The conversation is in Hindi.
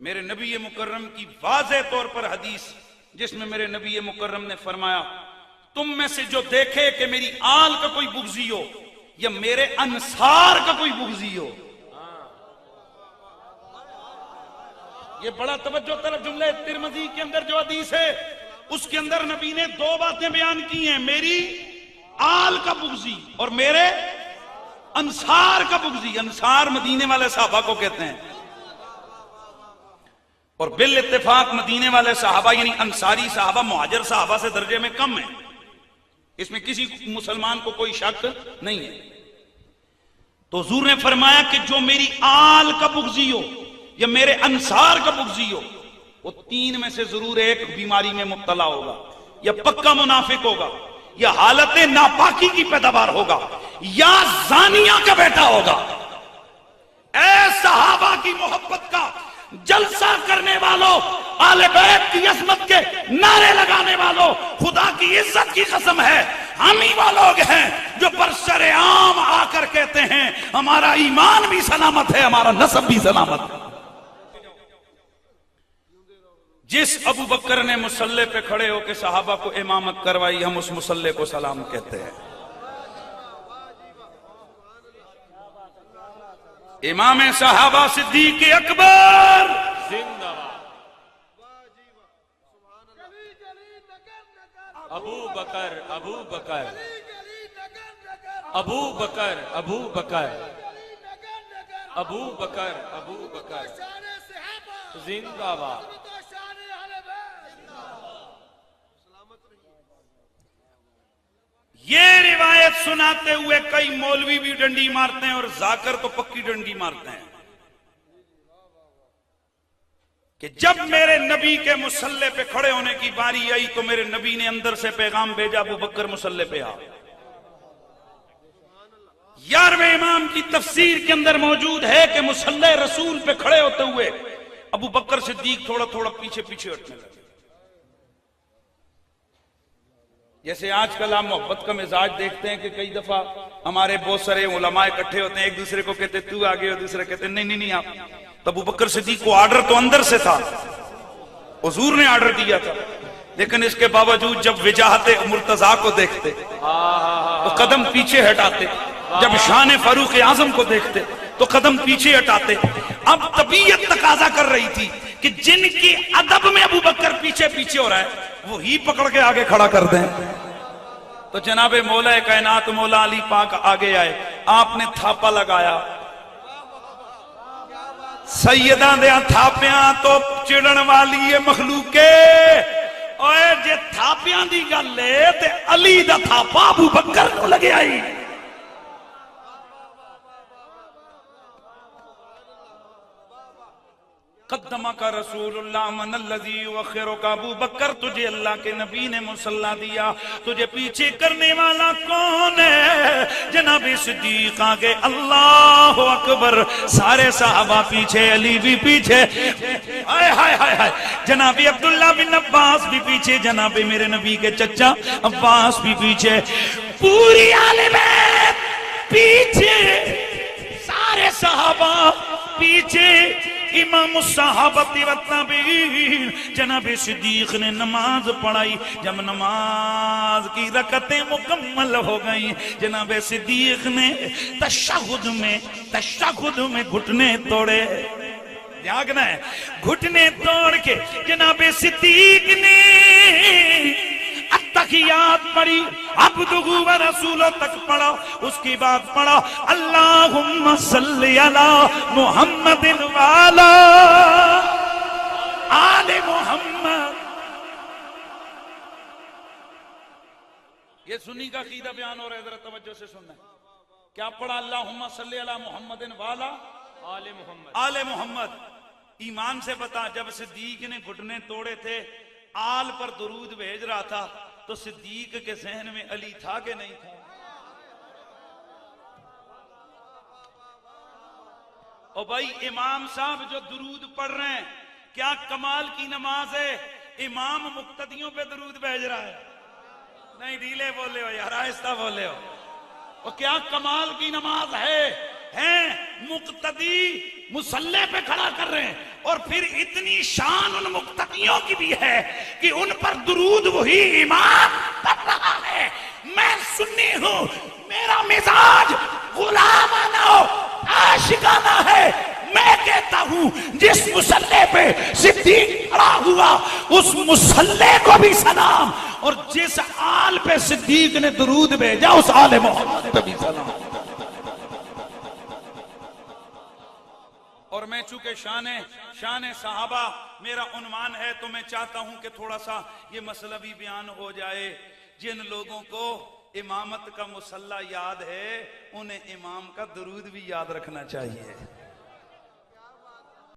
मेरे नबी मुकर्रम की वाज़े तौर पर हदीस, जिसमें मेरे नबी मुकर्रम ने फरमाया, तुम में से जो देखे कि मेरी आल का कोई बुग़्ज़ी हो या मेरे अंसार का कोई बुग़्ज़ी हो। ये बड़ा तवज्जो तरफ जुमले तिरमिज़ी के अंदर जो हदीस है उसके अंदर नबी ने दो बातें बयान की हैं, मेरी आल का बुग़्ज़ी और मेरे अंसार का बुग़्ज़ी। अंसार मदीने वाले सहाबा को कहते हैं और बिल इत्तेफाक मदीने वाले सहाबा यानी अंसारी सहाबा मुहाजिर सहाबा से दर्जे में कम है, इसमें किसी मुसलमान को कोई शक नहीं है। तो हुजूर ने फरमाया कि जो मेरी आल का बुग़्ज़ी हो या मेरे अंसार का बुग़्ज़ी हो, वो तीन में से जरूर एक बीमारी में मुब्तला होगा, या पक्का मुनाफिक होगा, या हालत नापाकी की पैदावार होगा, या जानिया का बेटा होगा। ऐ सहाबा की मोहब्बत का जलसा करने वालों, आले बैत की अज़मत के नारे लगाने वालों, खुदा की इज्जत की कसम है, हम ही वो लोग हैं जो बरसरेआम आकर कहते हैं हमारा ईमान भी सलामत है, हमारा नसब भी सलामत है। जिस अबू बकर ने मुसल्ले पे खड़े होकर सहाबा को इमामत करवाई, हम उस मुसल्ले को सलाम कहते हैं। इमाम सहाबा सिद्दीक अकबर जिंदाबाद। अबू बकर अबू बकर अबू बकर अबू बकर अबू बकर अबू बकर जिंदाबाद। ये रिवायत सुनाते हुए कई मौलवी भी डंडी मारते हैं और जाकर तो पक्की डंडी मारते हैं कि जब मेरे नबी के मुसल्ले पे खड़े होने की बारी आई तो मेरे नबी ने अंदर से पैगाम भेजा, अबू बकर मुसल्ले पे आ। 11वें इमाम की तफसीर के अंदर मौजूद है कि मुसल्ले रसूल पे खड़े होते हुए अबू बकर सिद्दीक थोड़ा थोड़ा पीछे पीछे हटने लगे। जैसे आजकल आप मोहब्बत का मिजाज देखते हैं कि कई दफा हमारे बहुत सारे उलमा इकट्ठे होते हैं, एक दूसरे को कहते तू आगे और दूसरे कहते नहीं नहीं नहीं आप। तो अबू बकर सिद्दीक को ऑर्डर तो अंदर से था, हुजूर ने ऑर्डर दिया था, लेकिन इसके बावजूद जब विजाहते मुर्तजा को देखते तो कदम पीछे हटाते, जब शान फारूक आजम को देखते तो कदम पीछे हटाते। अब तबीयत तकाजा कर रही थी कि जिनकी अदब में अबू बकर पीछे पीछे हो रहा है वो ही पकड़ के आगे खड़ा कर दें। तो जनाबे मौला कायनात मौला अली पाक आगे आए, आपने थापा लगाया, सैयदा दे थापिया तो चिड़न वाली है मखलूके। ओए जे थापिया दी गल है ते अली दा थापा अबू बकर को लगे आई। कद्दमा का रसूलुल्लाह मनल्लज़ी वख़िरु का अबू बकर, तुझे अल्लाह के नबी ने मुसल्ला दिया, तुझे पीछे करने वाला कौन है? जनाब सिद्दीक आगे, अल्लाह अकबर, सारे सहाबा पीछे, अली भी पीछे, हाय हाय हाय हाय, जनाब अब्दुल्ला बिन अब्बास भी पीछे, जनाब मेरे नबी के चचा अब्बास भी पीछे, पूरी आले बैत पीछे, सारे सहाबा पीछे, इमाम सहाबती व ताबीन। जनाब सिद्दीक ने नमाज पढ़ाई, जब नमाज की रकतें मुकम्मल हो गई, जनाब सिद्दीक ने तशहुद में घुटने तोड़े, जागना है, घुटने तोड़ के जनाब सिद्दीक ने अत्तहियात पढ़ी, अब्दुहु व रसूलो तक पढ़ा, उसके बाद पढ़ा अल्लाहुम्मा सल्ली अला मुहम्मदिन व अला आले मुहम्मद। ये सुन्नी का अकीदा बयान हो रहा है, जरा तवज्जो से सुनना। क्या पढ़ा? अल्लाहुम्मा सल्ली अला मुहम्मदिन व अला आले मोहम्मद। आले मोहम्मद। ईमान से बता, जब सिद्दीक ने घुटने तोड़े थे, आल पर दुरूद भेज रहा था, तो सिद्दीक के जहन में अली था कि नहीं था? और भाई इमाम साहब जो दुरूद पढ़ रहे हैं, क्या कमाल की नमाज है। इमाम मुक्तदियों पे दुरूद भेज रहा है। नहीं ढीले बोले हो यार, आहिस्ता बोले हो। और क्या कमाल की नमाज है। मुक्तदी मुसल्ले पे खड़ा कर रहे हैं और फिर इतनी शान उन मुक्तकियों की भी है कि उन पर दुरूद वही इमाम पढ़ रहा है। मैं सुन्नी हूं, मेरा मिजाज गुलामाना आशिकाना है। मैं कहता हूं जिस मुसल्ले पे सिद्दीक खड़ा हुआ उस मुसल्ले को भी सलाम, और जिस आल पे सिद्दीक ने दुरूद भेजा उस आले मोहम्मद पे भी सलाम। और मैं चूंकि शान सहाबा मेरा उन्वान है, तो मैं चाहता हूं कि थोड़ा सा ये मसला भी बयान हो जाए। जिन लोगों को इमामत का मुसल्ला याद है उन्हें इमाम का दुरूद भी याद रखना चाहिए।